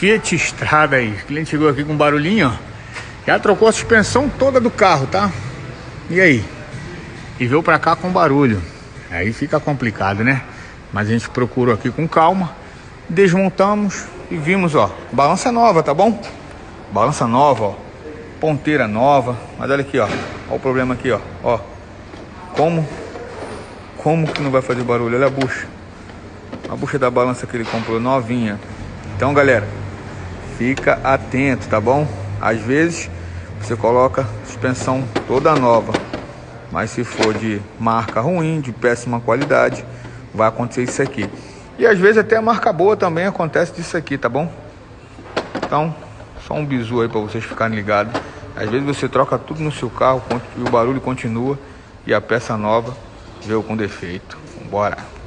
Fiat Strada aí. O cliente chegou aqui com um barulhinho, ó. Já trocou a suspensão toda do carro, tá? E aí? E veio pra cá com barulho. Aí fica complicado, né? Mas a gente procurou aqui com calma. Desmontamos e vimos, ó. Balança nova, tá bom? Balança nova, ó. Ponteira nova. Mas olha aqui, ó. Olha o problema aqui, ó. Ó. Como que não vai fazer barulho? Olha a bucha. A bucha da balança que ele comprou novinha. Então, galera, fica atento, tá bom? Às vezes você coloca suspensão toda nova, mas se for de marca ruim, de péssima qualidade, vai acontecer isso aqui. E às vezes até a marca boa também acontece disso aqui, tá bom? Então, só um bizu aí para vocês ficarem ligados. Às vezes você troca tudo no seu carro e o barulho continua e a peça nova veio com defeito. Bora!